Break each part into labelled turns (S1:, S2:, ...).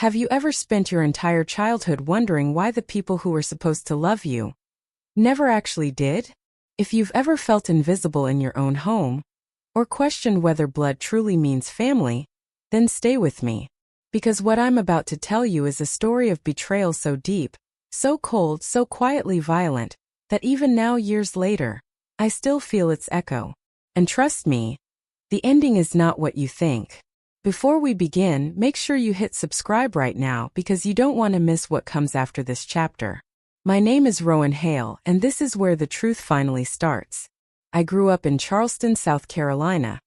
S1: Have you ever spent your entire childhood wondering why the people who were supposed to love you never actually did? If you've ever felt invisible in your own home, or questioned whether blood truly means family, then stay with me. Because what I'm about to tell you is a story of betrayal so deep, so cold, so quietly violent, that even now, years later, I still feel its echo. And trust me, the ending is not what you think. Before we begin, make sure you hit subscribe right now because you don't want to miss what comes after this chapter. My name is Rowan, and this is where the truth finally starts. I grew up in Charleston, South Carolina,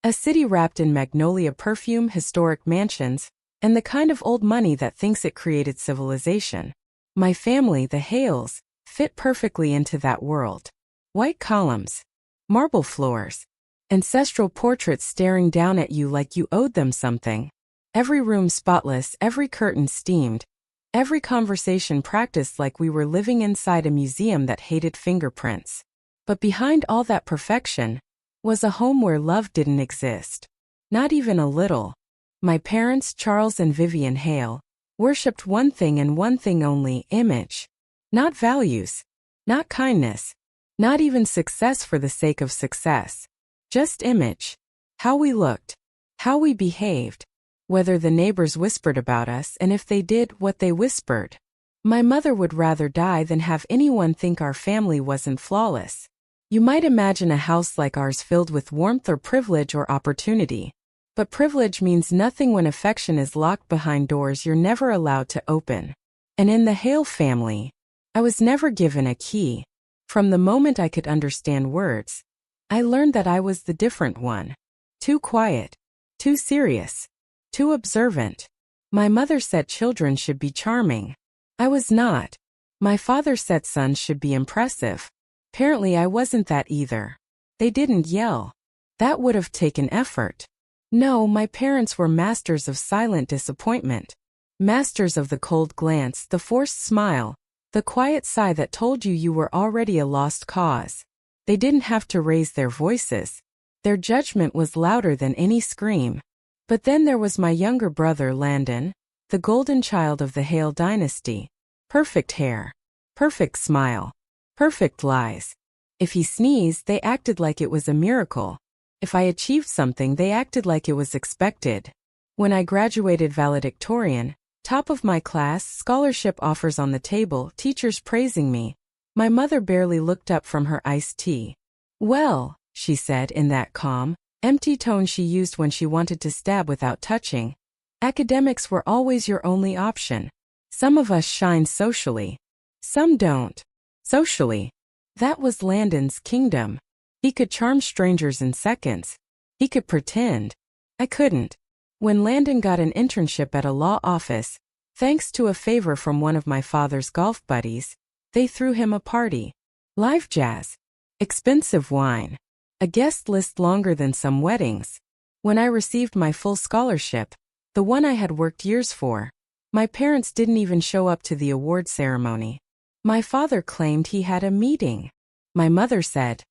S1: a city wrapped in magnolia perfume, historic mansions, and the kind of old money that thinks it created civilization. My family, the Hales, fit perfectly into that world. White columns, marble floors, ancestral portraits staring down at you like you owed them something. Every room spotless, every curtain steamed, every conversation practiced like we were living inside a museum that hated fingerprints. But behind all that perfection was a home where love didn't exist. Not even a little. My parents, Charles and Vivian Hale, worshipped one thing and one thing only: image. Not values. Not kindness. Not even success for the sake of success. Just image. How we looked. How we behaved. Whether the neighbors whispered about us, and if they did, what they whispered. My mother would rather die than have anyone think our family wasn't flawless. You might imagine a house like ours filled with warmth or privilege or opportunity. But privilege means nothing when affection is locked behind doors you're never allowed to open. And in the Hale family, I was never given a key. From the moment I could understand words, I learned that I was the different one. Too quiet. Too serious. Too observant. My mother said children should be charming. I was not. My father said sons should be impressive. Apparently I wasn't that either. They didn't yell. That would have taken effort. No, my parents were masters of silent disappointment. Masters of the cold glance, the forced smile, the quiet sigh that told you were already a lost cause. They didn't have to raise their voices. Their judgment was louder than any scream. But then there was my younger brother Landon, the golden child of the Hale dynasty. Perfect hair. Perfect smile. Perfect lies. If he sneezed, they acted like it was a miracle. If I achieved something, they acted like it was expected. When I graduated valedictorian, top of my class, scholarship offers on the table, teachers praising me, my mother barely looked up from her iced tea. Well, she said in that calm, empty tone she used when she wanted to stab without touching, academics were always your only option. Some of us shine socially. Some don't. Socially. That was Landon's kingdom. He could charm strangers in seconds. He could pretend. I couldn't. When Landon got an internship at a law office, thanks to a favor from one of my father's golf buddies, they threw him a party. Live jazz. Expensive wine. A guest list longer than some weddings. When I received my full scholarship, the one I had worked years for, my parents didn't even show up to the award ceremony. My father claimed he had a meeting. My mother said,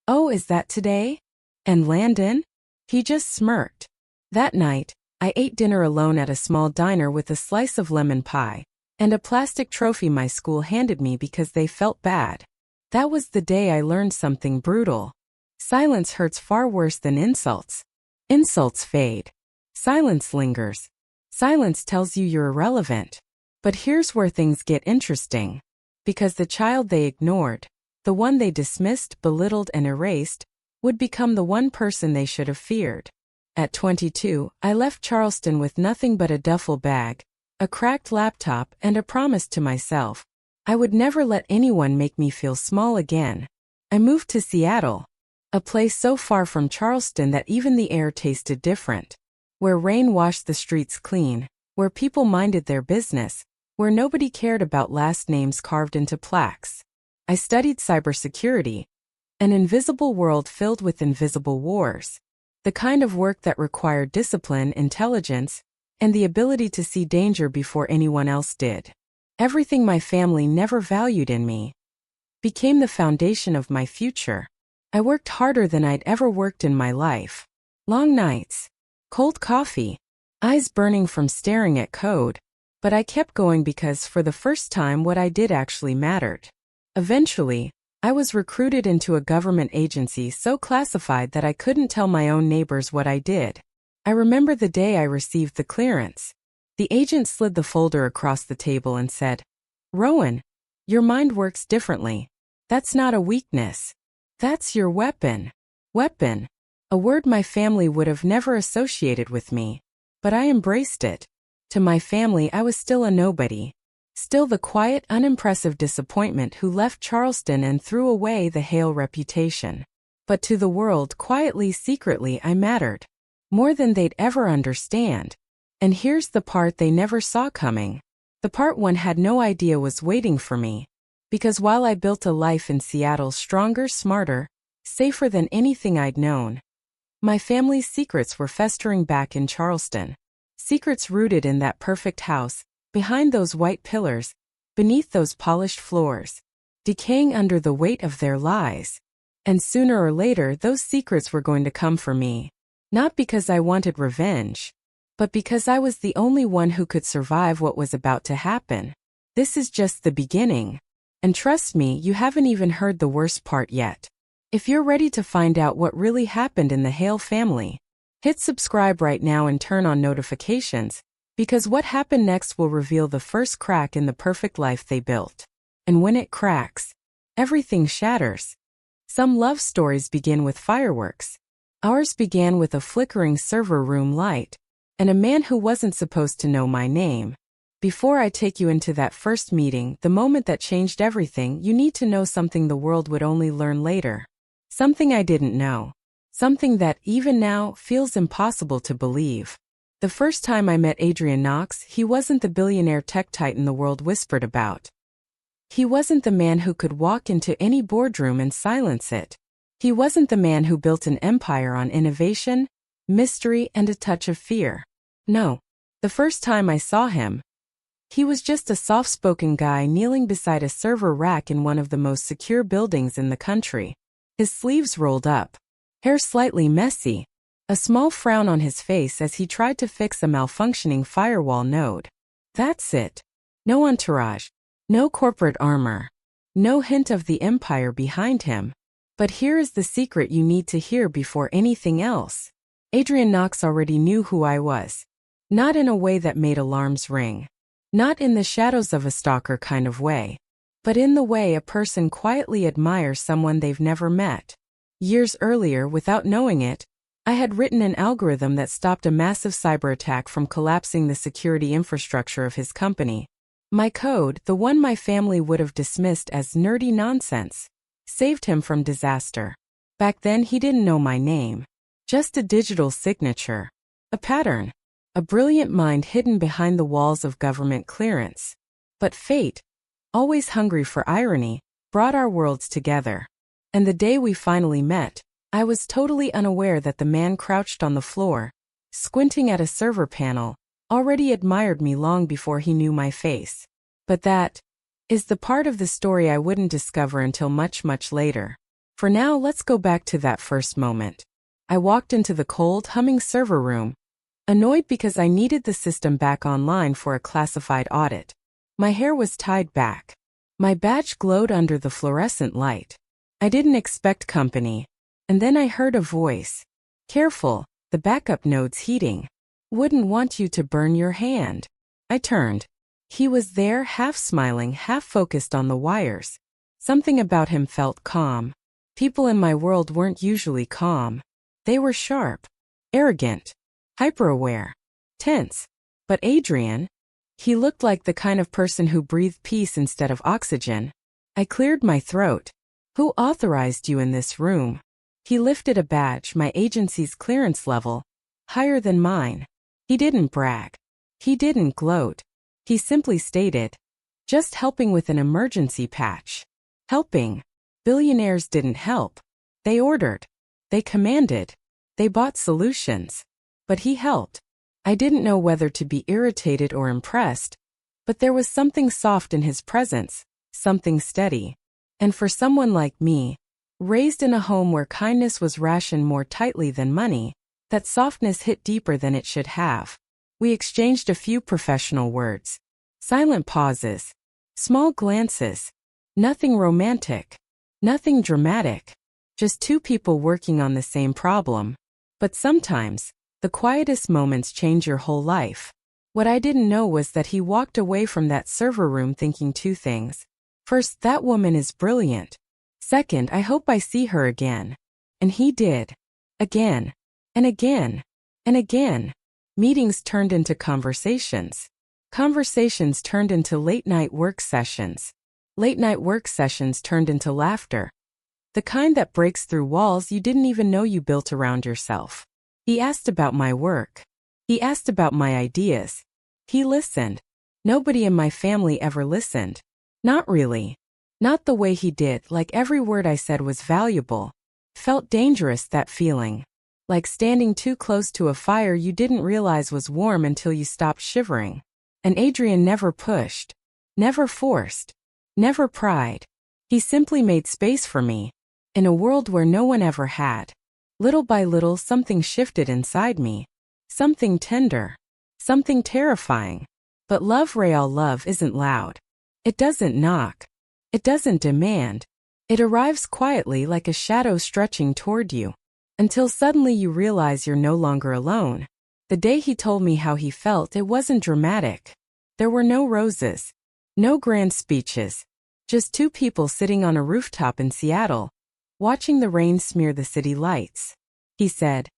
S1: "Oh, is that today? And Landon?" He just smirked. That night, I ate dinner alone at a small diner with a slice of lemon pie and a plastic trophy my school handed me because they felt bad. That was the day I learned something brutal. Silence hurts far worse than insults. Insults fade. Silence lingers. Silence tells you you're irrelevant. But here's where things get interesting. Because the child they ignored, the one they dismissed, belittled, and erased, would become the one person they should have feared. At 22, I left Charleston with nothing but a duffel bag, a cracked laptop, and a promise to myself. I would never let anyone make me feel small again. I moved to Seattle, a place so far from Charleston that even the air tasted different. Where rain washed the streets clean, where people minded their business, where nobody cared about last names carved into plaques. I studied cybersecurity, an invisible world filled with invisible wars, the kind of work that required discipline, intelligence, and the ability to see danger before anyone else did. Everything my family never valued in me became the foundation of my future. I worked harder than I'd ever worked in my life. Long nights, cold coffee, eyes burning from staring at code, But I kept going because for the first time what I did actually mattered. Eventually, I was recruited into a government agency so classified that I couldn't tell my own neighbors what I did. I remember the day I received the clearance. The agent slid the folder across the table and said, "Rowan, your mind works differently. That's not a weakness. That's your weapon." Weapon. A word my family would have never associated with me. But I embraced it. To my family, I was still a nobody. Still the quiet, unimpressive disappointment who left Charleston and threw away the Hale reputation. But to the world, quietly, secretly, I mattered. More than they'd ever understand. And here's the part they never saw coming. The part one had no idea was waiting for me. Because while I built a life in Seattle stronger, smarter, safer than anything I'd known, my family's secrets were festering back in Charleston. Secrets rooted in that perfect house, behind those white pillars, beneath those polished floors, decaying under the weight of their lies. And sooner or later, those secrets were going to come for me. Not because I wanted revenge, but because I was the only one who could survive what was about to happen. This is just the beginning. And trust me, you haven't even heard the worst part yet. If you're ready to find out what really happened in the Hale family, hit subscribe right now and turn on notifications, because what happened next will reveal the first crack in the perfect life they built. And when it cracks, everything shatters. Some love stories begin with fireworks. Ours began with a flickering server room light, and a man who wasn't supposed to know my name. Before I take you into that first meeting, the moment that changed everything, you need to know something the world would only learn later. Something I didn't know. Something that, even now, feels impossible to believe. The first time I met Adrian Knox, he wasn't the billionaire tech titan the world whispered about. He wasn't the man who could walk into any boardroom and silence it. He wasn't the man who built an empire on innovation, mystery, and a touch of fear. No. The first time I saw him, he was just a soft-spoken guy kneeling beside a server rack in one of the most secure buildings in the country. His sleeves rolled up, hair slightly messy, a small frown on his face as he tried to fix a malfunctioning firewall node. That's it. No entourage, no corporate armor, no hint of the empire behind him. But here is the secret you need to hear before anything else. Adrian Knox already knew who I was. Not in a way that made alarms ring. Not in the shadows of a stalker kind of way. But in the way a person quietly admires someone they've never met. Years earlier, without knowing it, I had written an algorithm that stopped a massive cyber attack from collapsing the security infrastructure of his company. My code, the one my family would have dismissed as nerdy nonsense, saved him from disaster. Back then he didn't know my name. Just a digital signature. A pattern. A brilliant mind hidden behind the walls of government clearance. But fate, always hungry for irony, brought our worlds together. And the day we finally met, I was totally unaware that the man crouched on the floor, squinting at a server panel, already admired me long before he knew my face. But that is the part of the story I wouldn't discover until much, much later. For now, let's go back to that first moment. I walked into the cold, humming server room, annoyed because I needed the system back online for a classified audit. My hair was tied back. My badge glowed under the fluorescent light. I didn't expect company. And then I heard a voice. "Careful, the backup node's heating. Wouldn't want you to burn your hand." I turned. He was there, half smiling, half focused on the wires. Something about him felt calm. People in my world weren't usually calm. They were sharp, arrogant, hyper-aware, tense. But Adrian, he looked like the kind of person who breathed peace instead of oxygen. I cleared my throat. "Who authorized you in this room?" He lifted a badge, my agency's clearance level, higher than mine. He didn't brag. He didn't gloat. He simply stated, "Just helping with an emergency patch." Helping. Billionaires didn't help. They ordered. They commanded. They bought solutions. But he helped. I didn't know whether to be irritated or impressed, but there was something soft in his presence, something steady. And for someone like me, raised in a home where kindness was rationed more tightly than money, that softness hit deeper than it should have. We exchanged a few professional words. Silent pauses. Small glances. Nothing romantic. Nothing dramatic. Just two people working on the same problem. But sometimes, the quietest moments change your whole life. What I didn't know was that he walked away from that server room thinking two things. First, that woman is brilliant. Second, I hope I see her again. And he did. Again. And again. And again. Meetings turned into conversations. Conversations turned into late-night work sessions. Late-night work sessions turned into laughter. The kind that breaks through walls you didn't even know you built around yourself. He asked about my work. He asked about my ideas. He listened. Nobody in my family ever listened. Not really. Not the way he did, like every word I said was valuable. Felt dangerous, that feeling. Like standing too close to a fire you didn't realize was warm until you stopped shivering. And Adrian never pushed. Never forced. Never pried. He simply made space for me. In a world where no one ever had. Little by little something shifted inside me. Something tender. Something terrifying. But love, real love, isn't loud. It doesn't knock. It doesn't demand. It arrives quietly like a shadow stretching toward you. Until suddenly you realize you're no longer alone. The day he told me how he felt, it wasn't dramatic. There were no roses. No grand speeches. Just two people sitting on a rooftop in Seattle, watching the rain smear the city lights. He said,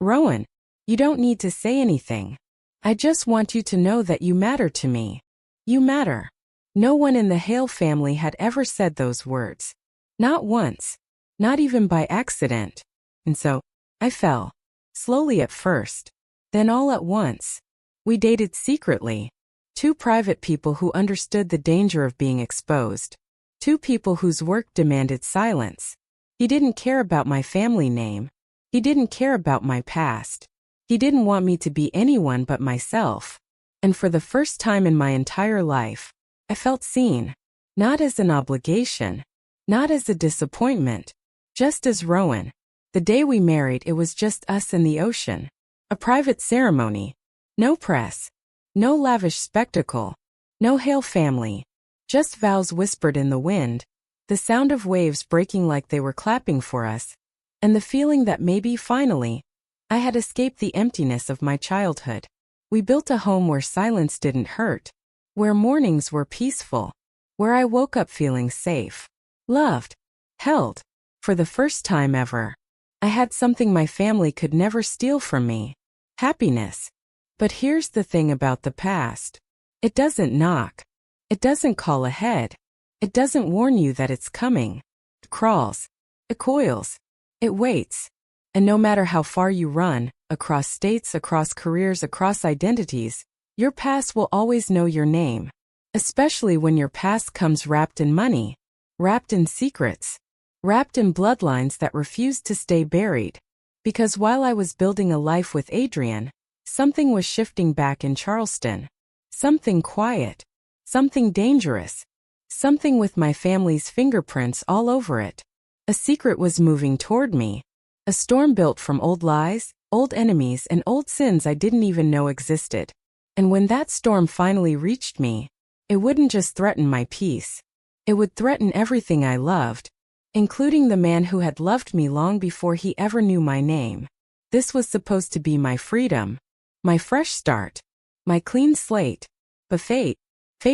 S1: "Rowan, you don't need to say anything. I just want you to know that you matter to me. You matter." No one in the Hale family had ever said those words. Not once. Not even by accident. And so, I fell. Slowly at first. Then all at once. We dated secretly. Two private people who understood the danger of being exposed. Two people whose work demanded silence. He didn't care about my family name. He didn't care about my past. He didn't want me to be anyone but myself. And for the first time in my entire life, I felt seen. Not as an obligation. Not as a disappointment. Just as Rowan. The day we married, it was just us and the ocean. A private ceremony. No press. No lavish spectacle. No Hale family. Just vows whispered in the wind. The sound of waves breaking like they were clapping for us. And the feeling that maybe, finally, I had escaped the emptiness of my childhood. We built a home where silence didn't hurt. Where mornings were peaceful. Where I woke up feeling safe. Loved. Held. For the first time ever. I had something my family could never steal from me. Happiness. But here's the thing about the past. It doesn't knock. It doesn't call ahead. It doesn't warn you that it's coming. It crawls. It coils. It waits. And no matter how far you run, across states, across careers, across identities, your past will always know your name. Especially when your past comes wrapped in money. Wrapped in secrets. Wrapped in bloodlines that refused to stay buried. Because while I was building a life with Adrian, something was shifting back in Charleston. Something quiet. Something dangerous. Something with my family's fingerprints all over it. A secret was moving toward me. A storm built from old lies, old enemies, and old sins I didn't even know existed. And when that storm finally reached me, it wouldn't just threaten my peace. It would threaten everything I loved, including the man who had loved me long before he ever knew my name. This was supposed to be my freedom, my fresh start, my clean slate. But fate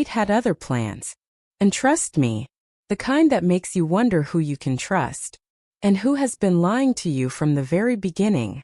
S1: had other plans. And trust me, the kind that makes you wonder who you can trust, and who has been lying to you from the very beginning.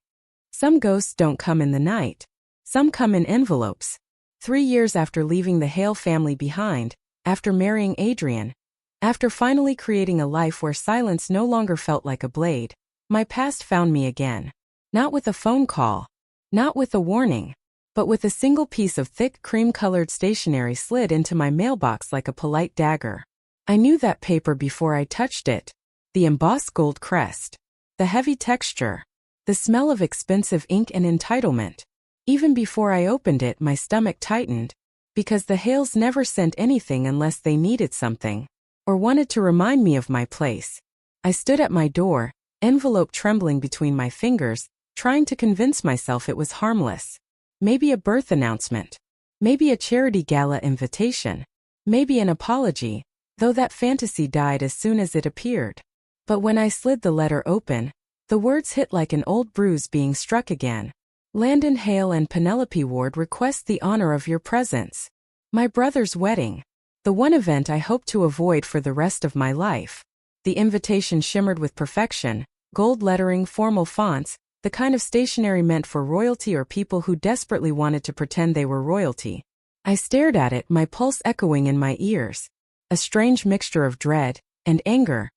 S1: Some ghosts don't come in the night. Some come in envelopes. 3 years after leaving the Hale family behind, after marrying Adrian, after finally creating a life where silence no longer felt like a blade, my past found me again. Not with a phone call. Not with a warning. But with a single piece of thick cream-colored stationery slid into my mailbox like a polite dagger. I knew that paper before I touched it. The embossed gold crest. The heavy texture. The smell of expensive ink and entitlement. Even before I opened it, my stomach tightened. Because the Hales never sent anything unless they needed something. Or wanted to remind me of my place. I stood at my door, envelope trembling between my fingers, trying to convince myself it was harmless. Maybe a birth announcement. Maybe a charity gala invitation. Maybe an apology, though that fantasy died as soon as it appeared. But when I slid the letter open, the words hit like an old bruise being struck again. Landon Hale and Penelope Ward request the honor of your presence. My brother's wedding. The one event I hope to avoid for the rest of my life. The invitation shimmered with perfection, gold lettering, formal fonts, the kind of stationery meant for royalty or people who desperately wanted to pretend they were royalty. I stared at it, my pulse echoing in my ears. A strange mixture of dread and anger,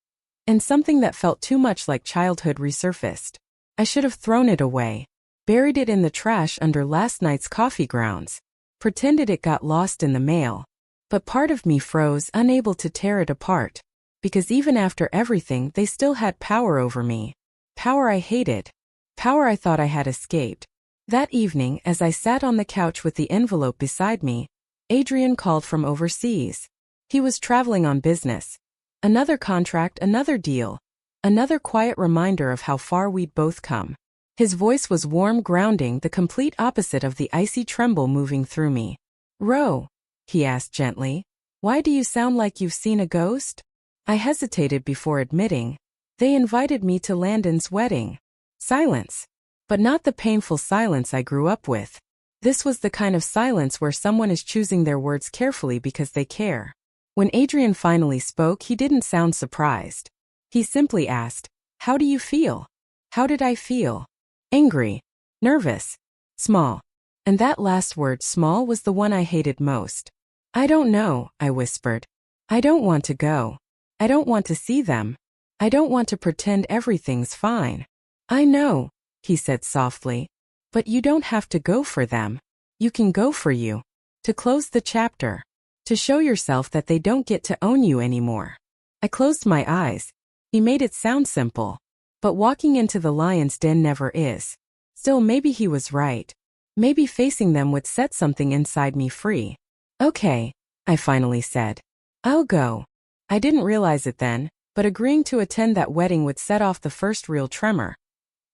S1: and something that felt too much like childhood resurfaced. I should have thrown it away, buried it in the trash under last night's coffee grounds, pretended it got lost in the mail. But part of me froze, unable to tear it apart, because even after everything they still had power over me. Power I hated. Power I thought I had escaped. That evening, as I sat on the couch with the envelope beside me, Adrian called from overseas. He was traveling on business. Another contract, another deal. Another quiet reminder of how far we'd both come. His voice was warm, grounding, the complete opposite of the icy tremble moving through me. "Ro," he asked gently, "why do you sound like you've seen a ghost?" I hesitated before admitting, "They invited me to Landon's wedding." Silence. But not the painful silence I grew up with. This was the kind of silence where someone is choosing their words carefully because they care. When Adrian finally spoke, he didn't sound surprised. He simply asked, "How do you feel?" How did I feel? Angry. Nervous. Small. And that last word, small, was the one I hated most. "I don't know," I whispered. "I don't want to go. I don't want to see them. I don't want to pretend everything's fine." "I know," he said softly. "But you don't have to go for them. You can go for you. To close the chapter. To show yourself that they don't get to own you anymore." I closed my eyes. He made it sound simple. But walking into the lion's den never is. Still, maybe he was right. Maybe facing them would set something inside me free. "Okay," I finally said. "I'll go." I didn't realize it then, but agreeing to attend that wedding would set off the first real tremor.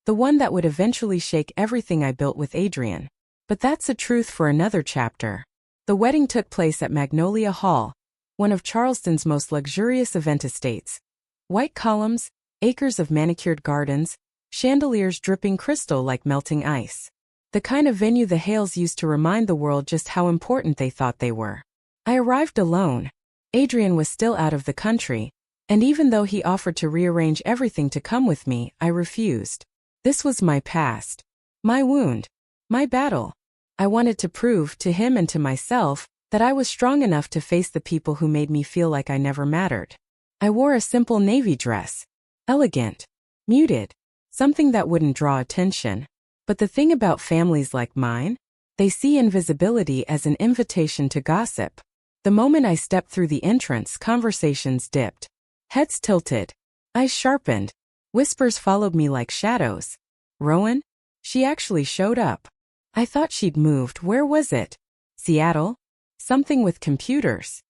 S1: The one that would eventually shake everything I built with Adrian. But that's a truth for another chapter. The wedding took place at Magnolia Hall, one of Charleston's most luxurious event estates. White columns, acres of manicured gardens, chandeliers dripping crystal like melting ice. The kind of venue the Hales used to remind the world just how important they thought they were. I arrived alone. Adrian was still out of the country, and even though he offered to rearrange everything to come with me, I refused. This was my past. My wound. My battle. I wanted to prove to him and to myself that I was strong enough to face the people who made me feel like I never mattered. I wore a simple navy dress. Elegant. Muted. Something that wouldn't draw attention. But the thing about families like mine, they see invisibility as an invitation to gossip. The moment I stepped through the entrance, conversations dipped. Heads tilted. Eyes sharpened. Whispers followed me like shadows. "Rowan? She actually showed up. I thought she'd moved. Where was it? Seattle? Something with computers.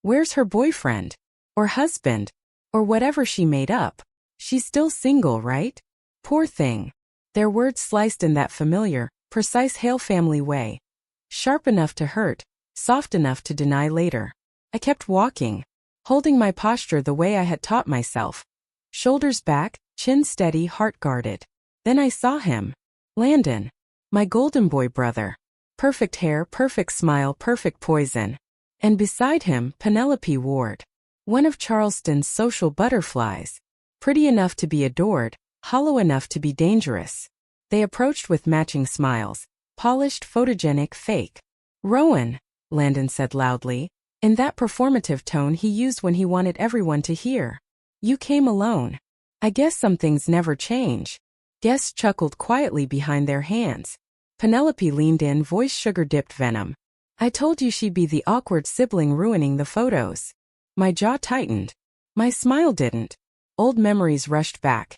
S1: Where's her boyfriend? Or husband? Or whatever she made up. She's still single, right? Poor thing." Their words sliced in that familiar, precise Hale family way. Sharp enough to hurt, soft enough to deny later. I kept walking, holding my posture the way I had taught myself. Shoulders back, chin steady, heart guarded. Then I saw him. Landon. My golden boy brother. Perfect hair, perfect smile, perfect poison. And beside him, Penelope Ward. One of Charleston's social butterflies. Pretty enough to be adored, hollow enough to be dangerous. They approached with matching smiles. Polished, photogenic, fake. "Rowan," Landon said loudly, in that performative tone he used when he wanted everyone to hear. "You came alone. I guess some things never change." Guests chuckled quietly behind their hands. Penelope leaned in, voice sugar-dipped venom. "I told you she'd be the awkward sibling ruining the photos." My jaw tightened. My smile didn't. Old memories rushed back.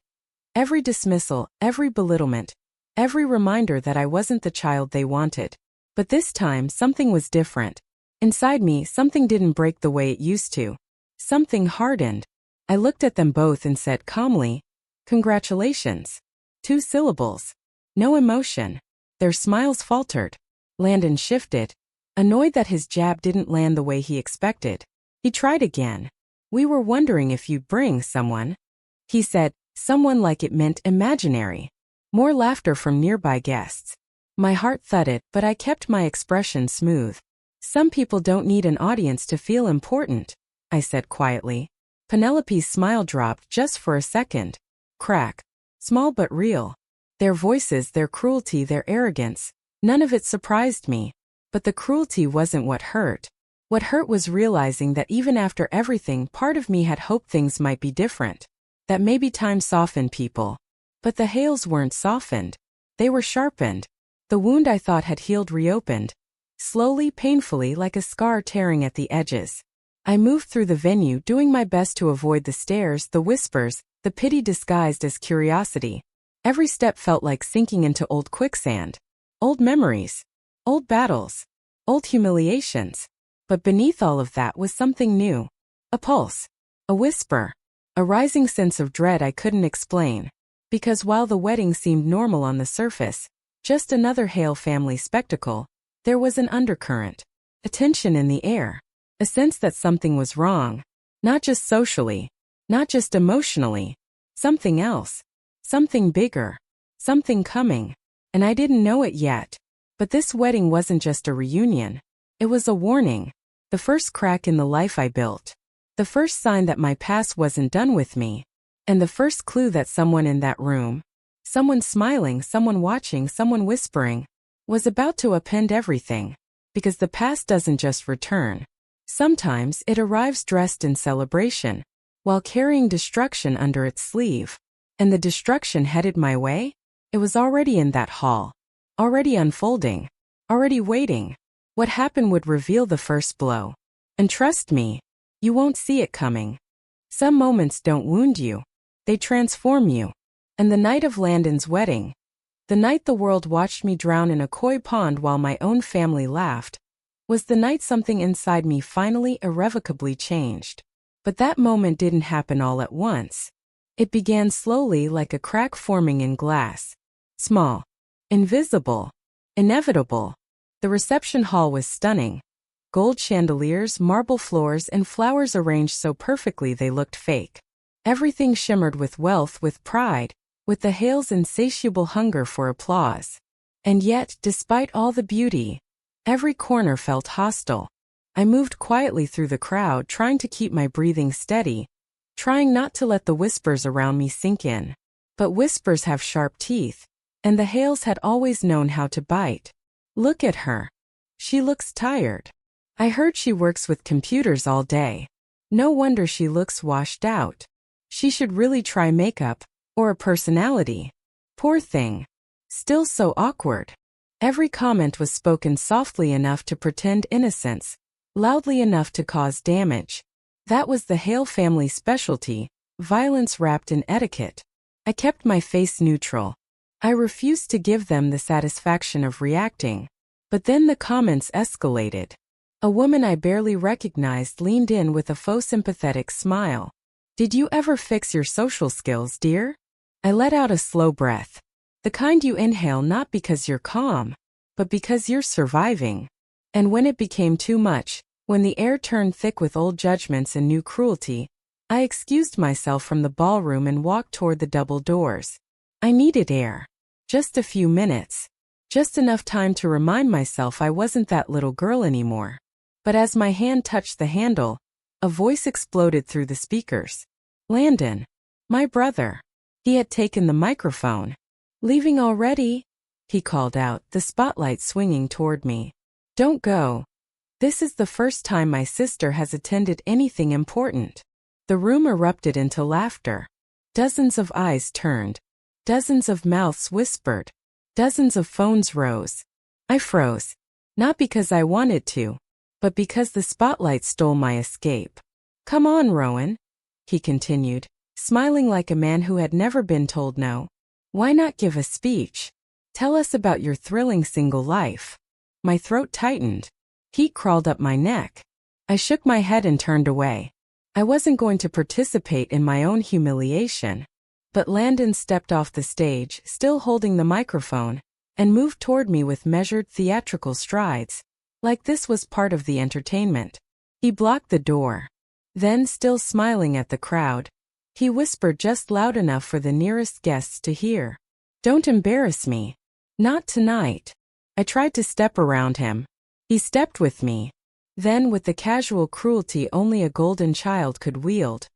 S1: Every dismissal, every belittlement, every reminder that I wasn't the child they wanted. But this time, something was different. Inside me, something didn't break the way it used to. Something hardened. I looked at them both and said calmly, "Congratulations." 2 syllables. No emotion. Their smiles faltered. Landon shifted. Annoyed that his jab didn't land the way he expected, he tried again. "We were wondering if you'd bring someone," he said, someone like it meant imaginary. More laughter from nearby guests. My heart thudded, but I kept my expression smooth. "Some people don't need an audience to feel important," I said quietly. Penelope's smile dropped just for a second. Crack. Small but real. Their voices, their cruelty, their arrogance, none of it surprised me. But the cruelty wasn't what hurt. What hurt was realizing that even after everything, part of me had hoped things might be different. That maybe time softened people. But the Hales weren't softened. They were sharpened. The wound I thought had healed reopened. Slowly, painfully, like a scar tearing at the edges. I moved through the venue, doing my best to avoid the stares, the whispers, the pity disguised as curiosity. Every step felt like sinking into old quicksand. Old memories. Old battles. Old humiliations. But beneath all of that was something new. A pulse. A whisper. A rising sense of dread I couldn't explain. Because while the wedding seemed normal on the surface, just another Hale family spectacle, there was an undercurrent. A tension in the air. A sense that something was wrong. Not just socially. Not just emotionally. Something else. Something bigger. Something coming. And I didn't know it yet. But this wedding wasn't just a reunion. It was a warning. The first crack in the life I built. The first sign that my past wasn't done with me. And the first clue that someone in that room, someone smiling, someone watching, someone whispering, was about to upend everything. Because the past doesn't just return. Sometimes it arrives dressed in celebration, while carrying destruction under its sleeve. And the destruction headed my way? It was already in that hall. Already unfolding. Already waiting. What happened would reveal the first blow. And trust me, you won't see it coming. Some moments don't wound you. They transform you. And the night of Landon's wedding, the night the world watched me drown in a koi pond while my own family laughed, was the night something inside me finally irrevocably changed. But that moment didn't happen all at once. It began slowly, like a crack forming in glass. Small. Invisible. Inevitable. The reception hall was stunning. Gold chandeliers, marble floors, and flowers arranged so perfectly they looked fake. Everything shimmered with wealth, with pride, with the Hales' insatiable hunger for applause. And yet, despite all the beauty, every corner felt hostile. I moved quietly through the crowd, trying to keep my breathing steady, trying not to let the whispers around me sink in. But whispers have sharp teeth, and the Hales had always known how to bite. "Look at her. She looks tired. I heard she works with computers all day. No wonder she looks washed out. She should really try makeup, or a personality. Poor thing. Still so awkward." Every comment was spoken softly enough to pretend innocence, loudly enough to cause damage. That was the Hale family specialty, violence wrapped in etiquette. I kept my face neutral. I refused to give them the satisfaction of reacting. But then the comments escalated. A woman I barely recognized leaned in with a faux sympathetic smile. "Did you ever fix your social skills, dear?" I let out a slow breath. The kind you inhale not because you're calm, but because you're surviving. And when it became too much, when the air turned thick with old judgments and new cruelty, I excused myself from the ballroom and walked toward the double doors. I needed air. Just a few minutes. Just enough time to remind myself I wasn't that little girl anymore. But as my hand touched the handle, a voice exploded through the speakers. "Landon. My brother." He had taken the microphone. "Leaving already?" he called out, the spotlight swinging toward me. "Don't go. This is the first time my sister has attended anything important." The room erupted into laughter. Dozens of eyes turned. Dozens of mouths whispered. Dozens of phones rose. I froze. Not because I wanted to, but because the spotlight stole my escape. "Come on, Rowan," he continued, smiling like a man who had never been told no. "Why not give a speech? Tell us about your thrilling single life." My throat tightened. Heat crawled up my neck. I shook my head and turned away. I wasn't going to participate in my own humiliation. But Landon stepped off the stage, still holding the microphone, and moved toward me with measured theatrical strides. Like this was part of the entertainment. He blocked the door. Then, still smiling at the crowd, he whispered just loud enough for the nearest guests to hear. "Don't embarrass me. Not tonight." I tried to step around him. He stepped with me. Then, with the casual cruelty only a golden child could wield,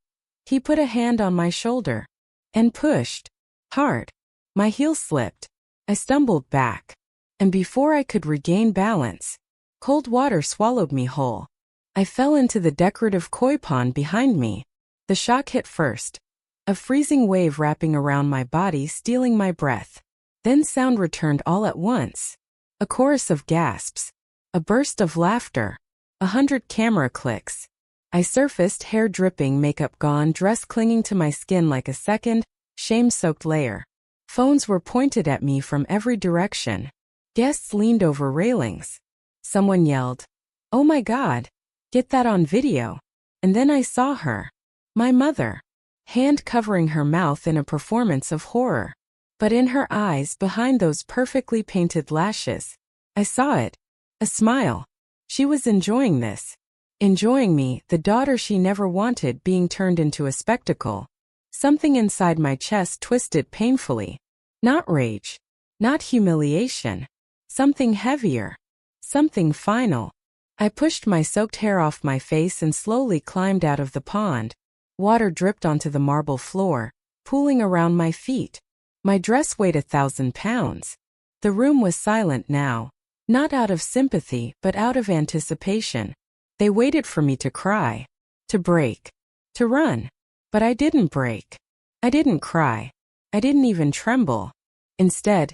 S1: he put a hand on my shoulder and pushed hard. My heel slipped. I stumbled back. And before I could regain balance, cold water swallowed me whole. I fell into the decorative koi pond behind me. The shock hit first. A freezing wave wrapping around my body, stealing my breath. Then sound returned all at once. A chorus of gasps. A burst of laughter. 100 camera clicks. I surfaced, hair dripping, makeup gone, dress clinging to my skin like a second, shame-soaked layer. Phones were pointed at me from every direction. Guests leaned over railings. Someone yelled, "Oh my God, get that on video." And then I saw her. My mother. Hand covering her mouth in a performance of horror. But in her eyes, behind those perfectly painted lashes, I saw it. A smile. She was enjoying this. Enjoying me, the daughter she never wanted, being turned into a spectacle. Something inside my chest twisted painfully. Not rage. Not humiliation. Something heavier. Something final. I pushed my soaked hair off my face and slowly climbed out of the pond. Water dripped onto the marble floor, pooling around my feet. My dress weighed 1,000 pounds. The room was silent now. Not out of sympathy, but out of anticipation. They waited for me to cry. To break. To run. But I didn't break. I didn't cry. I didn't even tremble. Instead,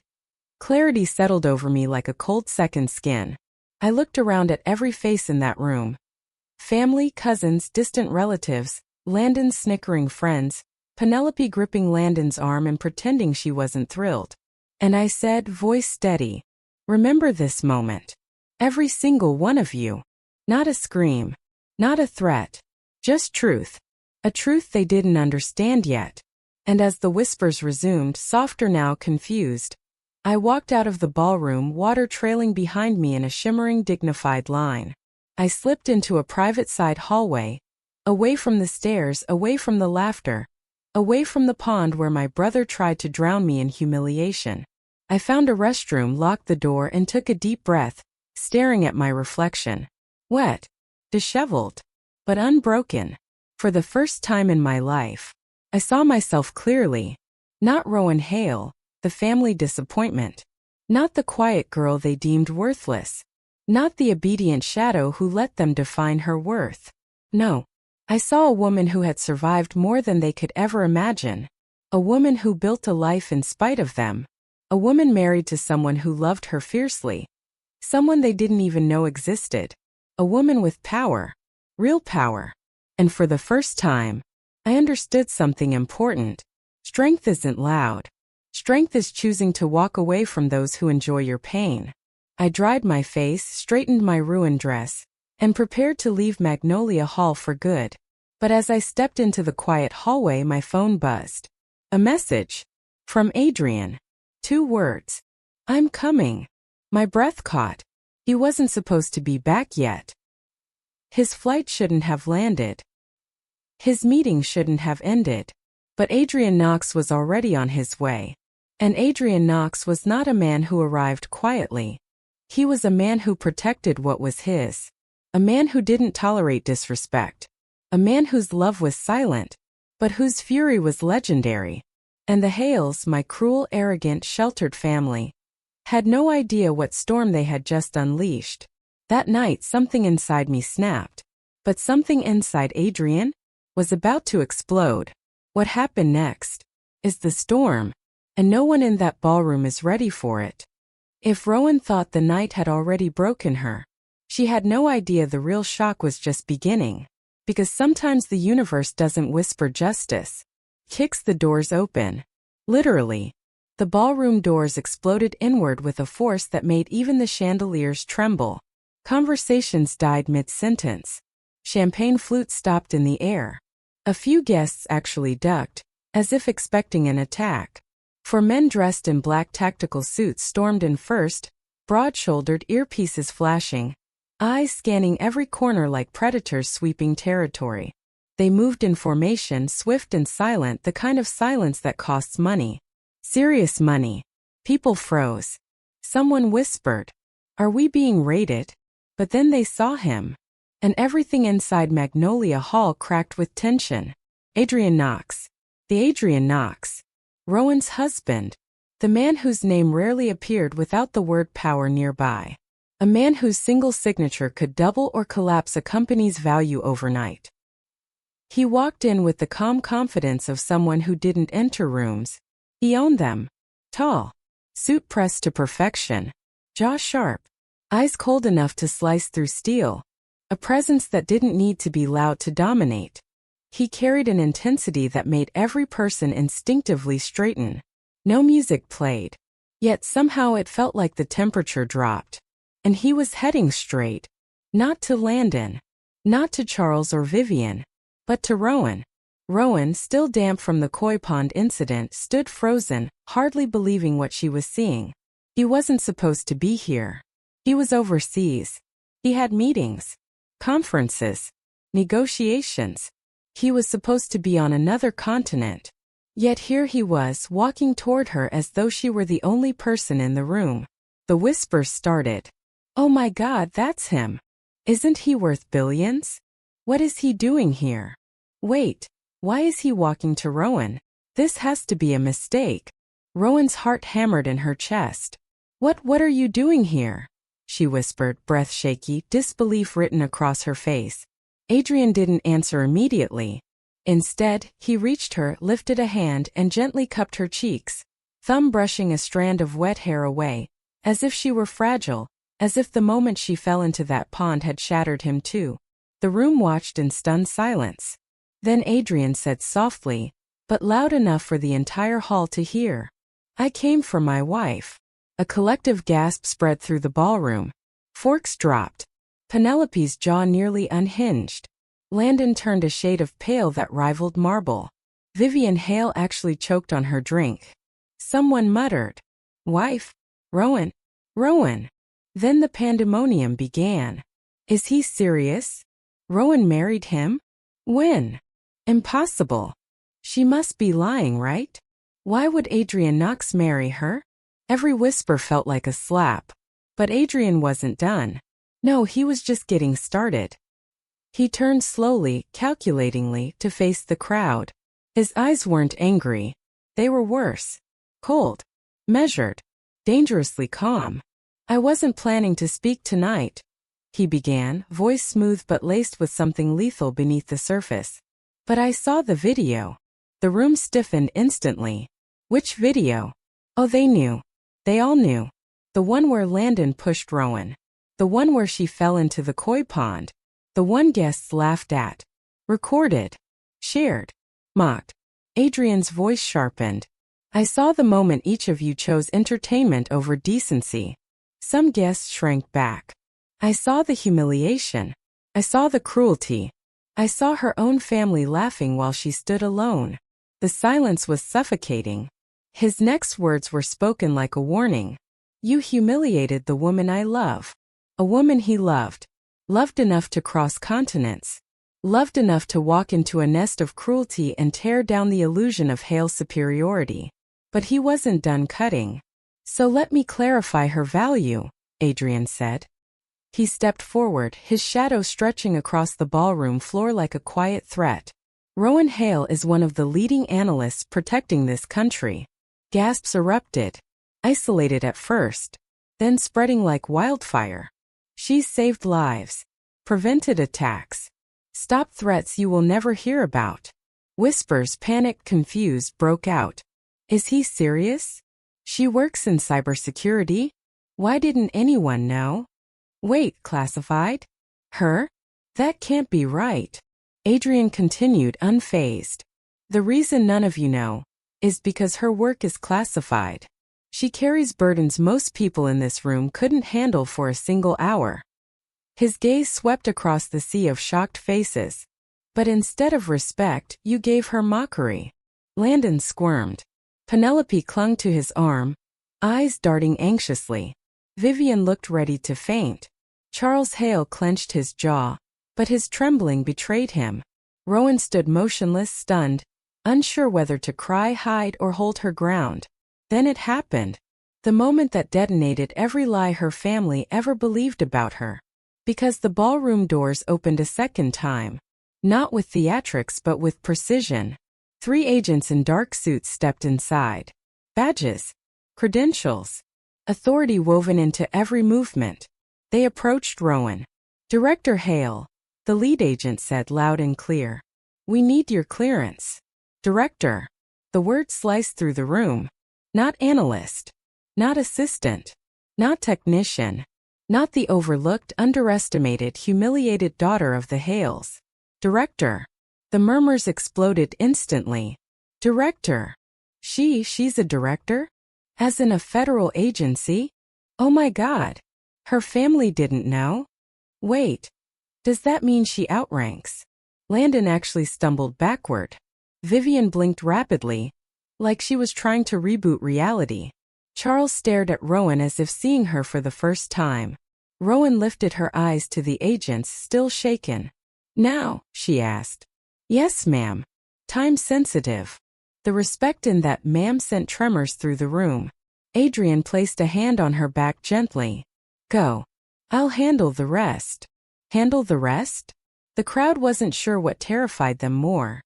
S1: clarity settled over me like a cold second skin. I looked around at every face in that room. Family, cousins, distant relatives, Landon's snickering friends, Penelope gripping Landon's arm and pretending she wasn't thrilled. And I said, voice steady, "Remember this moment. Every single one of you. Not a scream. Not a threat. Just truth. A truth they didn't understand yet." And as the whispers resumed, softer now, confused, I walked out of the ballroom, water trailing behind me in a shimmering, dignified line. I slipped into a private side hallway, away from the stairs, away from the laughter, away from the pond where my brother tried to drown me in humiliation. I found a restroom, locked the door, and took a deep breath, staring at my reflection. Wet, disheveled, but unbroken. For the first time in my life, I saw myself clearly. Not Rowan Hale, the family disappointment. Not the quiet girl they deemed worthless. Not the obedient shadow who let them define her worth. No. I saw a woman who had survived more than they could ever imagine. A woman who built a life in spite of them. A woman married to someone who loved her fiercely. Someone they didn't even know existed. A woman with power. Real power. And for the first time, I understood something important. Strength isn't loud. Strength is choosing to walk away from those who enjoy your pain. I dried my face, straightened my ruined dress, and prepared to leave Magnolia Hall for good. But as I stepped into the quiet hallway, my phone buzzed. A message. From Adrian. 2 words. "I'm coming." My breath caught. He wasn't supposed to be back yet. His flight shouldn't have landed. His meeting shouldn't have ended. But Adrian Knox was already on his way. And Adrian Knox was not a man who arrived quietly. He was a man who protected what was his. A man who didn't tolerate disrespect. A man whose love was silent, but whose fury was legendary. And the Hales, my cruel, arrogant, sheltered family, had no idea what storm they had just unleashed. That night something inside me snapped. But something inside Adrian was about to explode. What happened next is the storm, and no one in that ballroom is ready for it. If Rowan thought the night had already broken her, she had no idea the real shock was just beginning. Because sometimes the universe doesn't whisper justice. Kicks the doors open. Literally. The ballroom doors exploded inward with a force that made even the chandeliers tremble. Conversations died mid-sentence. Champagne flutes stopped in the air. A few guests actually ducked, as if expecting an attack. For men dressed in black tactical suits stormed in first, broad-shouldered, earpieces flashing, eyes scanning every corner like predators sweeping territory. They moved in formation, swift and silent, the kind of silence that costs money. Serious money. People froze. Someone whispered, "Are we being raided?" But then they saw him. And everything inside Magnolia Hall cracked with tension. Adrian Knox. The Adrian Knox. Rowan's husband. The man whose name rarely appeared without the word power nearby. A man whose single signature could double or collapse a company's value overnight. He walked in with the calm confidence of someone who didn't enter rooms. He owned them. Tall. Suit pressed to perfection. Jaw sharp. Eyes cold enough to slice through steel. A presence that didn't need to be loud to dominate. He carried an intensity that made every person instinctively straighten. No music played. Yet somehow it felt like the temperature dropped. And he was heading straight. Not to Landon. Not to Charles or Vivian. But to Rowan. Rowan, still damp from the koi pond incident, stood frozen, hardly believing what she was seeing. He wasn't supposed to be here. He was overseas. He had meetings. Conferences. Negotiations. He was supposed to be on another continent. Yet here he was, walking toward her as though she were the only person in the room. The whispers started. "Oh my God, that's him. Isn't he worth billions? What is he doing here? Wait, why is he walking to Rowan? This has to be a mistake." Rowan's heart hammered in her chest. What are you doing here?" she whispered, breath shaky, disbelief written across her face. Adrian didn't answer immediately. Instead, he reached her, lifted a hand, and gently cupped her cheeks, thumb brushing a strand of wet hair away, as if she were fragile, as if the moment she fell into that pond had shattered him too. The room watched in stunned silence. Then Adrian said softly, but loud enough for the entire hall to hear, "I came for my wife." A collective gasp spread through the ballroom. Forks dropped. Penelope's jaw nearly unhinged. Landon turned a shade of pale that rivaled marble. Vivian Hale actually choked on her drink. Someone muttered, "Wife? Rowan? Rowan?" Then the pandemonium began. Is he serious? Rowan married him? When? Impossible. She must be lying, right? Why would Adrian Knox marry her? Every whisper felt like a slap. But Adrian wasn't done. No, he was just getting started. He turned slowly, calculatingly, to face the crowd. His eyes weren't angry. They were worse. Cold. Measured. Dangerously calm. "I wasn't planning to speak tonight," he began, voice smooth but laced with something lethal beneath the surface. "But I saw the video." The room stiffened instantly. Which video? Oh, they knew. They all knew. The one where Landon pushed Rowan. The one where she fell into the koi pond. The one guests laughed at. Recorded. Shared. Mocked. Adrian's voice sharpened. "I saw the moment each of you chose entertainment over decency. Some guests shrank back. I saw the humiliation. I saw the cruelty. I saw her own family laughing while she stood alone. The silence was suffocating." His next words were spoken like a warning. "You humiliated the woman I love." A woman he loved. Loved enough to cross continents. Loved enough to walk into a nest of cruelty and tear down the illusion of Hale's superiority. But he wasn't done cutting. "So let me clarify her value," Adrian said. He stepped forward, his shadow stretching across the ballroom floor like a quiet threat. "Rowan Hale is one of the leading analysts protecting this country." Gasps erupted. Isolated at first. Then spreading like wildfire. "She's saved lives. Prevented attacks. Stopped threats you will never hear about." Whispers, panicked, confused, broke out. "Is he serious? She works in cybersecurity? Why didn't anyone know? Wait, classified? Her? That can't be right." Adrian continued, unfazed. "The reason none of you know is because her work is classified. She carries burdens most people in this room couldn't handle for a single hour." His gaze swept across the sea of shocked faces. "But instead of respect, you gave her mockery." Landon squirmed. Penelope clung to his arm, eyes darting anxiously. Vivian looked ready to faint. Charles Hale clenched his jaw, but his trembling betrayed him. Rowan stood motionless, stunned, unsure whether to cry, hide, or hold her ground. Then it happened. The moment that detonated every lie her family ever believed about her. Because the ballroom doors opened a second time. Not with theatrics but with precision. 3 agents in dark suits stepped inside. Badges. Credentials. Authority woven into every movement. They approached Rowan. "Director Hale," the lead agent said loud and clear. "We need your clearance." "Director." The word sliced through the room. Not analyst. Not assistant. Not technician. Not the overlooked, underestimated, humiliated daughter of the Hales. "Director." The murmurs exploded instantly. "Director. She's a director? As in a federal agency? Oh my God. Her family didn't know? Wait. Does that mean she outranks?" Landon actually stumbled backward. Vivian blinked rapidly, like she was trying to reboot reality. Charles stared at Rowan as if seeing her for the first time. Rowan lifted her eyes to the agents, still shaken. "Now?" she asked. "Yes, ma'am. Time sensitive." The respect in that "ma'am" sent tremors through the room. Adrian placed a hand on her back gently. "Go. I'll handle the rest." Handle the rest? The crowd wasn't sure what terrified them more.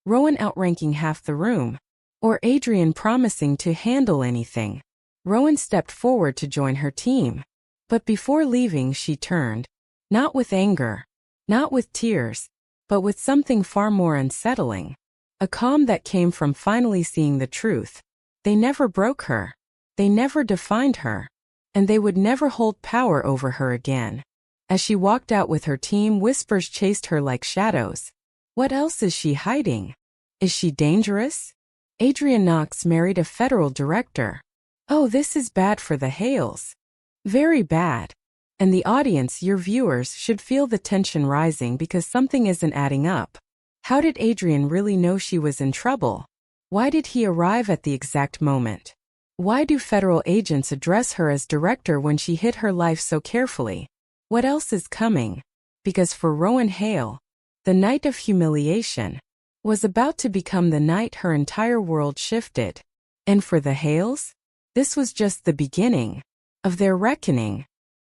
S1: Rowan outranking half the room, or Adrian promising to handle anything. Rowan stepped forward to join her team. But before leaving she turned. Not with anger. Not with tears. But with something far more unsettling. A calm that came from finally seeing the truth. They never broke her. They never defined her. And they would never hold power over her again. As she walked out with her team, whispers chased her like shadows. What else is she hiding? Is she dangerous? Adrian Knox married a federal director. Oh, this is bad for the Hales. Very bad. And the audience, your viewers, should feel the tension rising because something isn't adding up. How did Adrian really know she was in trouble? Why did he arrive at the exact moment? Why do federal agents address her as director when she hid her life so carefully? What else is coming? Because for Rowan Hale, the night of humiliation was about to become the night her entire world shifted. And for the Hales, this was just the beginning of their reckoning.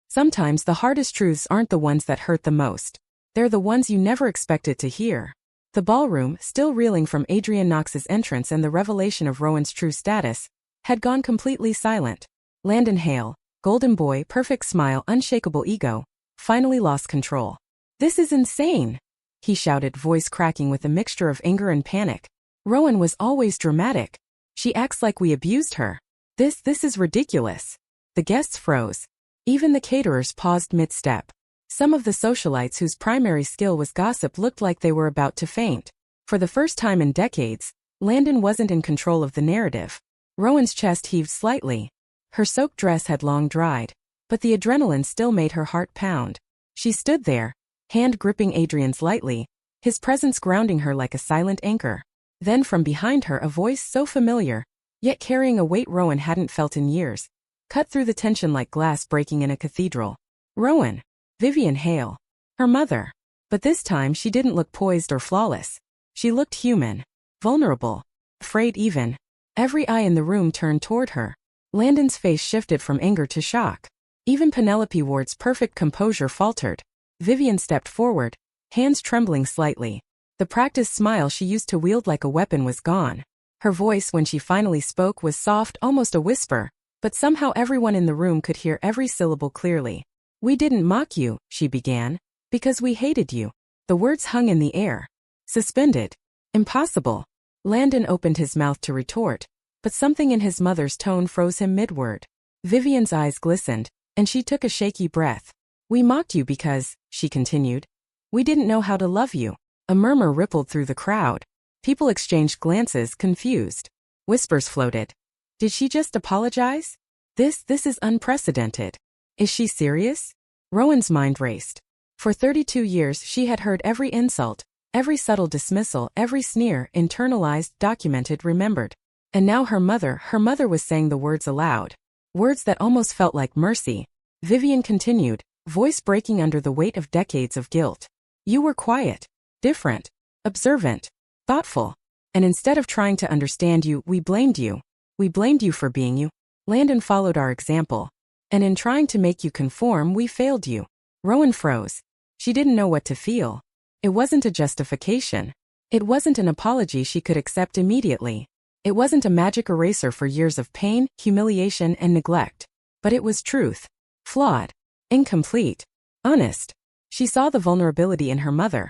S1: Sometimes the hardest truths aren't the ones that hurt the most. They're the ones you never expected to hear. The ballroom, still reeling from Adrian Knox's entrance and the revelation of Rowan's true status, had gone completely silent. Landon Hale, golden boy, perfect smile, unshakable ego, finally lost control. "This is insane," he shouted, voice cracking with a mixture of anger and panic. "Rowan was always dramatic. She acts like we abused her. This is ridiculous." The guests froze. Even the caterers paused mid-step. Some of the socialites whose primary skill was gossip looked like they were about to faint. For the first time in decades, Landon wasn't in control of the narrative. Rowan's chest heaved slightly. Her soaked dress had long dried, but the adrenaline still made her heart pound. She stood there, hand gripping Adrian's lightly, his presence grounding her like a silent anchor. Then from behind her a voice so familiar, yet carrying a weight Rowan hadn't felt in years, cut through the tension like glass breaking in a cathedral. Rowan. Vivian Hale. Her mother. But this time she didn't look poised or flawless. She looked human. Vulnerable. Afraid even. Every eye in the room turned toward her. Landon's face shifted from anger to shock. Even Penelope Ward's perfect composure faltered. Vivian stepped forward, hands trembling slightly. The practiced smile she used to wield like a weapon was gone. Her voice when she finally spoke was soft, almost a whisper, but somehow everyone in the room could hear every syllable clearly. "We didn't mock you," she began, "because we hated you." The words hung in the air. Suspended. Impossible. Landon opened his mouth to retort, but something in his mother's tone froze him mid-word. Vivian's eyes glistened, and she took a shaky breath. "We mocked you because," she continued, "we didn't know how to love you." A murmur rippled through the crowd. People exchanged glances, confused. Whispers floated. Did she just apologize? This is unprecedented. Is she serious? Rowan's mind raced. For 32 years she had heard every insult, every subtle dismissal, every sneer, internalized, documented, remembered. And now her mother was saying the words aloud. Words that almost felt like mercy. Vivian continued, voice breaking under the weight of decades of guilt. You were quiet, different, observant, thoughtful. And instead of trying to understand you, we blamed you. We blamed you for being you. Landon followed our example. And in trying to make you conform, we failed you. Rowan froze. She didn't know what to feel. It wasn't a justification. It wasn't an apology she could accept immediately. It wasn't a magic eraser for years of pain, humiliation, and neglect. But it was truth. Flawed. Incomplete. Honest. She saw the vulnerability in her mother.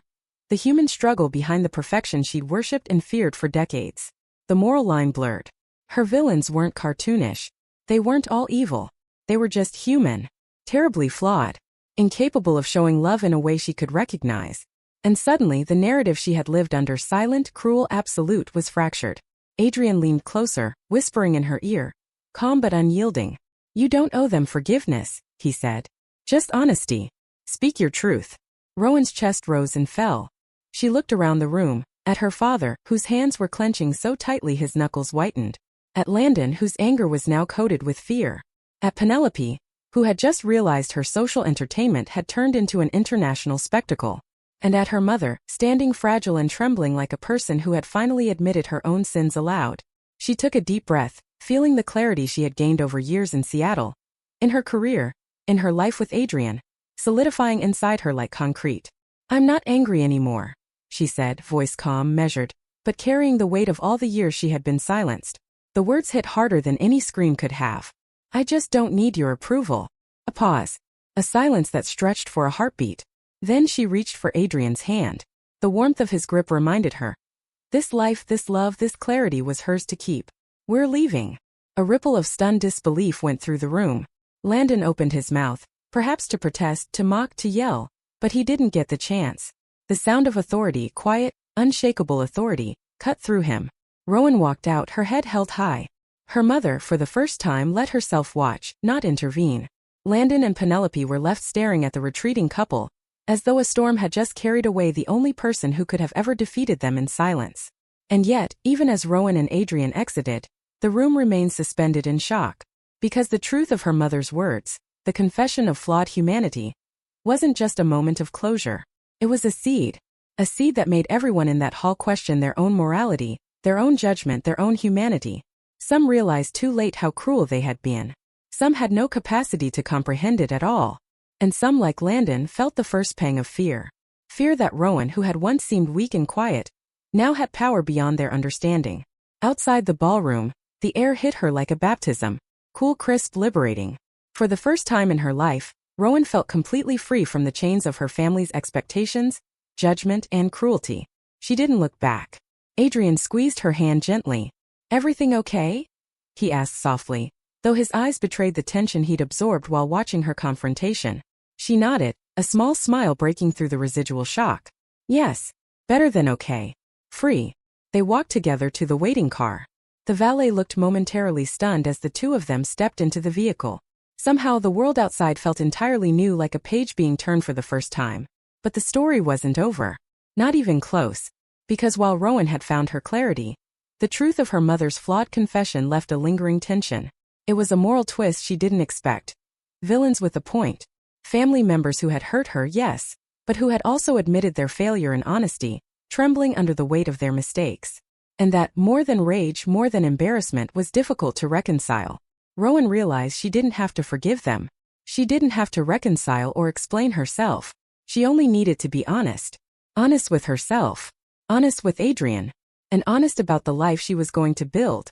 S1: The human struggle behind the perfection she'd worshipped and feared for decades. The moral line blurred. Her villains weren't cartoonish. They weren't all evil. They were just human. Terribly flawed. Incapable of showing love in a way she could recognize. And suddenly the narrative she had lived under, silent, cruel, absolute, was fractured. Adrian leaned closer, whispering in her ear. Calm but unyielding. You don't owe them forgiveness, he said. Just honesty. Speak your truth. Rowan's chest rose and fell. She looked around the room, at her father, whose hands were clenching so tightly his knuckles whitened. At Landon, whose anger was now coated with fear. At Penelope, who had just realized her social entertainment had turned into an international spectacle. And at her mother, standing fragile and trembling like a person who had finally admitted her own sins aloud. She took a deep breath, feeling the clarity she had gained over years in Seattle. In her career, in her life with Adrian, solidifying inside her like concrete. I'm not angry anymore, she said, voice calm, measured, but carrying the weight of all the years she had been silenced. The words hit harder than any scream could have. I just don't need your approval. A pause. A silence that stretched for a heartbeat. Then she reached for Adrian's hand. The warmth of his grip reminded her. This life, this love, this clarity was hers to keep. We're leaving. A ripple of stunned disbelief went through the room. Landon opened his mouth, perhaps to protest, to mock, to yell, but he didn't get the chance. The sound of authority, quiet, unshakable authority, cut through him. Rowan walked out, her head held high. Her mother, for the first time, let herself watch, not intervene. Landon and Penelope were left staring at the retreating couple, as though a storm had just carried away the only person who could have ever defeated them in silence. And yet, even as Rowan and Adrian exited, the room remained suspended in shock. Because the truth of her mother's words, the confession of flawed humanity, wasn't just a moment of closure. It was a seed that made everyone in that hall question their own morality, their own judgment, their own humanity. Some realized too late how cruel they had been. Some had no capacity to comprehend it at all. And some, like Landon, felt the first pang of fear. Fear that Rowan, who had once seemed weak and quiet, now had power beyond their understanding. Outside the ballroom, the air hit her like a baptism. Cool, crisp, liberating. For the first time in her life, Rowan felt completely free from the chains of her family's expectations, judgment, and cruelty. She didn't look back. Adrian squeezed her hand gently. Everything okay? He asked softly, though his eyes betrayed the tension he'd absorbed while watching her confrontation. She nodded, a small smile breaking through the residual shock. Yes, better than okay. Free. They walked together to the waiting car. The valet looked momentarily stunned as the two of them stepped into the vehicle. Somehow the world outside felt entirely new, like a page being turned for the first time. But the story wasn't over. Not even close. Because while Rowan had found her clarity, the truth of her mother's flawed confession left a lingering tension. It was a moral twist she didn't expect. Villains with a point. Family members who had hurt her, yes, but who had also admitted their failure in honesty, trembling under the weight of their mistakes. And that, more than rage, more than embarrassment, was difficult to reconcile. Rowan realized she didn't have to forgive them. She didn't have to reconcile or explain herself. She only needed to be honest. Honest with herself. Honest with Adrian. And honest about the life she was going to build.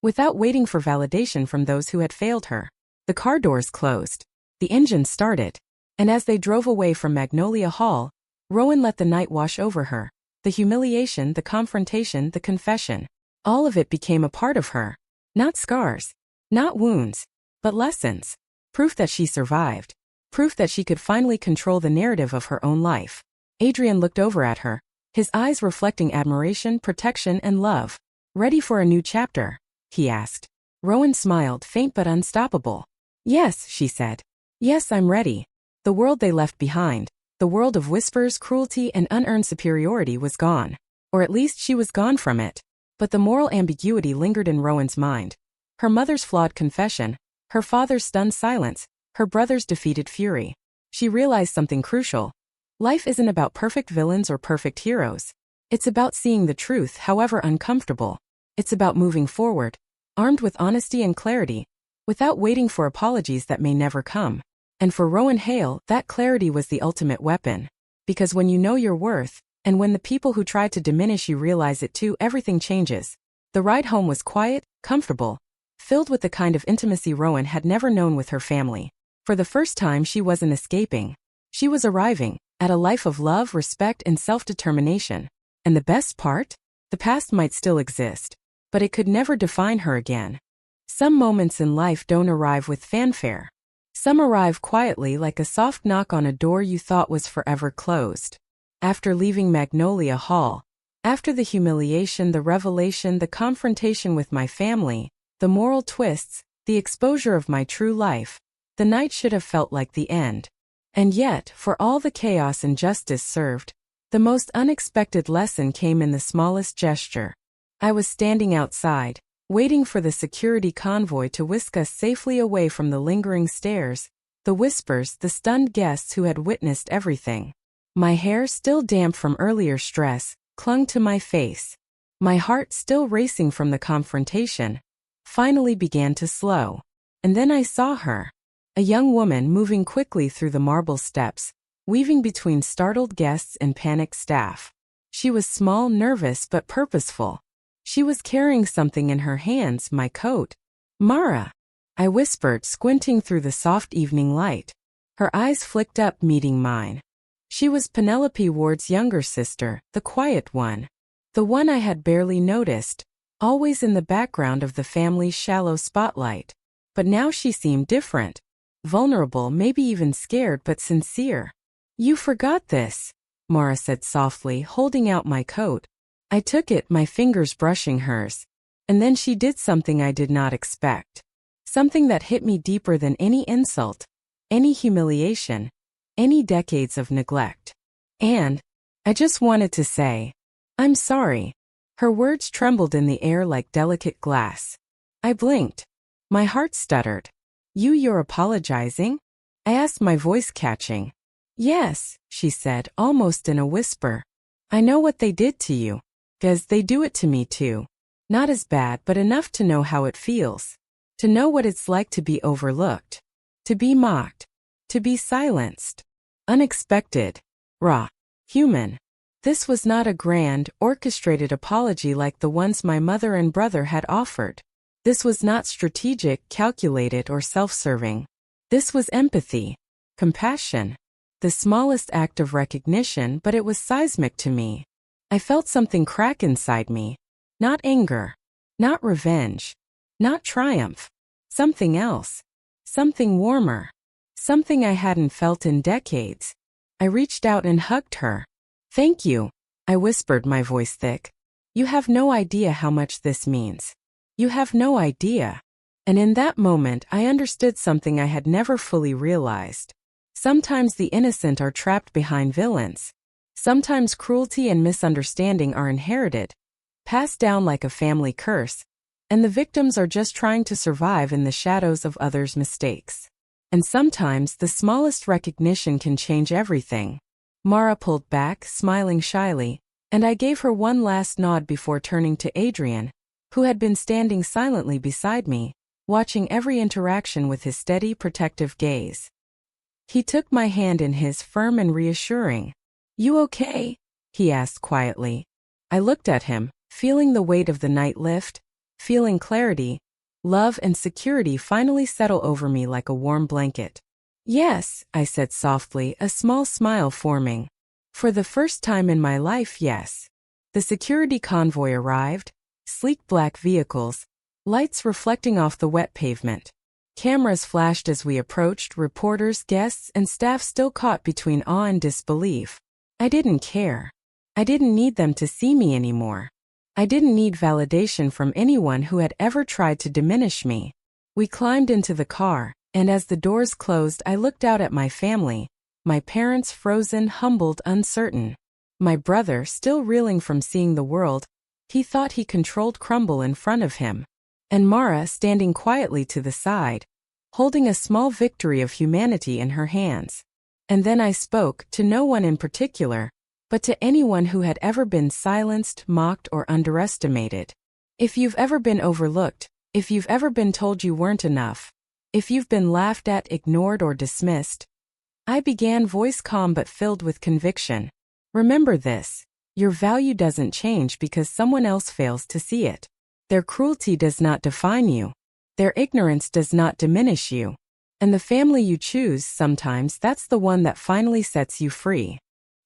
S1: Without waiting for validation from those who had failed her. The car doors closed. The engine started. And as they drove away from Magnolia Hall, Rowan let the night wash over her. The humiliation, the confrontation, the confession. All of it became a part of her. Not scars. Not wounds. But lessons. Proof that she survived. Proof that she could finally control the narrative of her own life. Adrian looked over at her, his eyes reflecting admiration, protection, and love. Ready for a new chapter? He asked. Rowan smiled, faint but unstoppable. Yes, she said. Yes, I'm ready. The world they left behind, the world of whispers, cruelty, and unearned superiority was gone. Or at least she was gone from it. But the moral ambiguity lingered in Rowan's mind. Her mother's flawed confession, her father's stunned silence, her brother's defeated fury. she realized something crucial. Life isn't about perfect villains or perfect heroes. It's about seeing the truth, however uncomfortable. It's about moving forward, armed with honesty and clarity, without waiting for apologies that may never come. And for Rowan Hale, that clarity was the ultimate weapon. Because when you know your worth, and when the people who tried to diminish you realize it too, everything changes. The ride home was quiet, comfortable, filled with the kind of intimacy Rowan had never known with her family. For the first time, she wasn't escaping. She was arriving at a life of love, respect, and self-determination. And the best part? The past might still exist, but it could never define her again. Some moments in life don't arrive with fanfare. Some arrive quietly, like a soft knock on a door you thought was forever closed. After leaving Magnolia Hall, after the humiliation, the revelation, the confrontation with my family, the moral twists, the exposure of my true life, the night should have felt like the end. And yet, for all the chaos and justice served, the most unexpected lesson came in the smallest gesture. I was standing outside, waiting for the security convoy to whisk us safely away from the lingering stares, the whispers, the stunned guests who had witnessed everything. My hair, still damp from earlier stress, clung to my face. My heart, still racing from the confrontation, finally began to slow. And then I saw her. A young woman moving quickly through the marble steps, weaving between startled guests and panicked staff. She was small, nervous, but purposeful. She was carrying something in her hands, my coat. "Mara," I whispered, squinting through the soft evening light. Her eyes flicked up, meeting mine. She was Penelope Ward's younger sister, the quiet one. The one I had barely noticed, always in the background of the family's shallow spotlight. But now she seemed different. Vulnerable, maybe even scared, but sincere. "You forgot this," Mara said softly, holding out my coat. I took it, my fingers brushing hers. And then she did something I did not expect. Something that hit me deeper than any insult, any humiliation, any decades of neglect. "And I just wanted to say, I'm sorry." Her words trembled in the air like delicate glass. I blinked. My heart stuttered. You're apologizing?" I asked, my voice catching. "Yes," she said, almost in a whisper. "I know what they did to you. 'Cause they do it to me too. Not as bad, but enough to know how it feels. To know what it's like to be overlooked. To be mocked. To be silenced. Unexpected. Raw. Human. This was not a grand, orchestrated apology like the ones my mother and brother had offered. This was not strategic, calculated, or self-serving. This was empathy. Compassion. The smallest act of recognition, but it was seismic to me. I felt something crack inside me. Not anger. Not revenge. Not triumph. Something else. Something warmer. Something I hadn't felt in decades. I reached out and hugged her. "Thank you," I whispered, my voice thick. "You have no idea how much this means. You have no idea." And in that moment, I understood something I had never fully realized. Sometimes the innocent are trapped behind villains. Sometimes cruelty and misunderstanding are inherited, passed down like a family curse, and the victims are just trying to survive in the shadows of others' mistakes. And sometimes the smallest recognition can change everything. Mara pulled back, smiling shyly, and I gave her one last nod before turning to Adrian, who had been standing silently beside me, watching every interaction with his steady, protective gaze. He took my hand in his, firm and reassuring. "You okay?" he asked quietly. I looked at him, feeling the weight of the night lift, feeling clarity, love and security finally settle over me like a warm blanket. "Yes," I said softly, a small smile forming. "For the first time in my life, yes." The security convoy arrived, sleek black vehicles, lights reflecting off the wet pavement. Cameras flashed as we approached, reporters, guests, and staff still caught between awe and disbelief. I didn't care. I didn't need them to see me anymore. I didn't need validation from anyone who had ever tried to diminish me. We climbed into the car, and as the doors closed, I looked out at my family, my parents frozen, humbled, uncertain. My brother, still reeling from seeing the world he thought he controlled crumble in front of him. And Mara standing quietly to the side, holding a small victory of humanity in her hands. And then I spoke to no one in particular, but to anyone who had ever been silenced, mocked, or underestimated. If you've ever been overlooked, if you've ever been told you weren't enough, if you've been laughed at, ignored, or dismissed, I began, voice calm but filled with conviction. Remember this: your value doesn't change because someone else fails to see it. Their cruelty does not define you. Their ignorance does not diminish you. And the family you choose, sometimes that's the one that finally sets you free.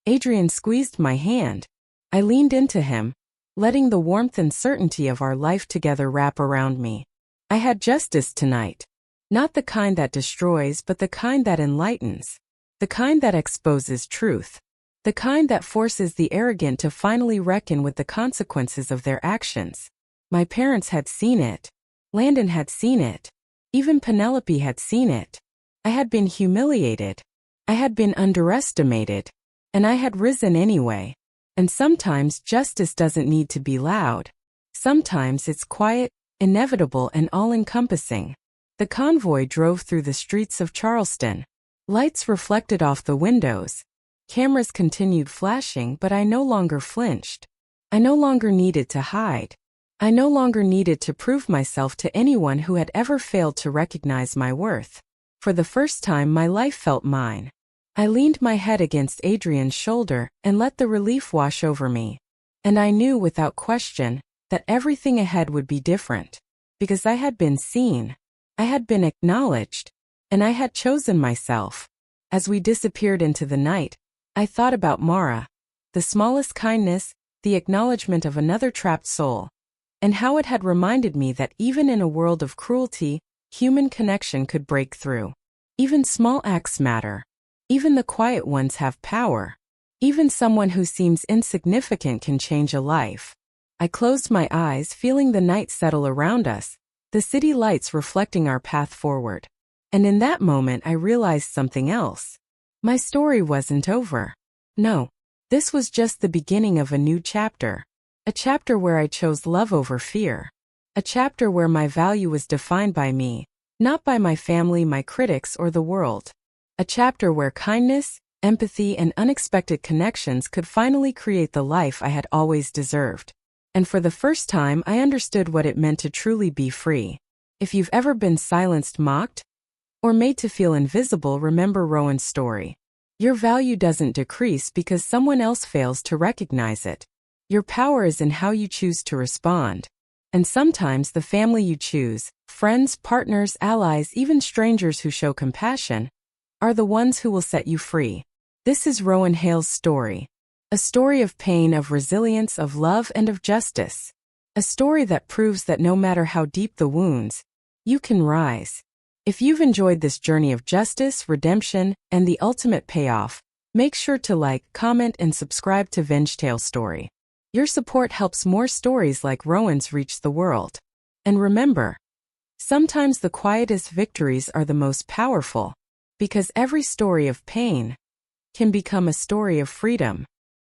S1: Adrian squeezed my hand. I leaned into him, letting the warmth and certainty of our life together wrap around me. I had justice tonight. Not the kind that destroys, but the kind that enlightens. The kind that exposes truth. The kind that forces the arrogant to finally reckon with the consequences of their actions. My parents had seen it. Landon had seen it. Even Penelope had seen it. I had been humiliated. I had been underestimated. And I had risen anyway. And sometimes justice doesn't need to be loud. Sometimes it's quiet, inevitable, and all-encompassing. The convoy drove through the streets of Charleston. Lights reflected off the windows. Cameras continued flashing, but I no longer flinched. I no longer needed to hide. I no longer needed to prove myself to anyone who had ever failed to recognize my worth. For the first time, my life felt mine. I leaned my head against Adrian's shoulder and let the relief wash over me. And I knew without question that everything ahead would be different. Because I had been seen. I had been acknowledged. And I had chosen myself. As we disappeared into the night, I thought about Mara. The smallest kindness, the acknowledgement of another trapped soul. And how it had reminded me that even in a world of cruelty, human connection could break through. Even small acts matter. Even the quiet ones have power. Even someone who seems insignificant can change a life. I closed my eyes, feeling the night settle around us, the city lights reflecting our path forward. And in that moment I realized something else. My story wasn't over. No, this was just the beginning of a new chapter. A chapter where I chose love over fear. A chapter where my value was defined by me, not by my family, my critics, or the world. A chapter where kindness, empathy, and unexpected connections could finally create the life I had always deserved. And for the first time, I understood what it meant to truly be free. If you've ever been silenced, mocked, or made to feel invisible, remember Rowan's story. Your value doesn't decrease because someone else fails to recognize it. Your power is in how you choose to respond. And sometimes the family you choose, friends, partners, allies, even strangers who show compassion, are the ones who will set you free. This is Rowan Hale's story. A story of pain, of resilience, of love, and of justice. A story that proves that no matter how deep the wounds, you can rise. If you've enjoyed this journey of justice, redemption, and the ultimate payoff, make sure to like, comment, and subscribe to Vengetail Story. Your support helps more stories like Rowan's reach the world. And remember, sometimes the quietest victories are the most powerful, because every story of pain can become a story of freedom.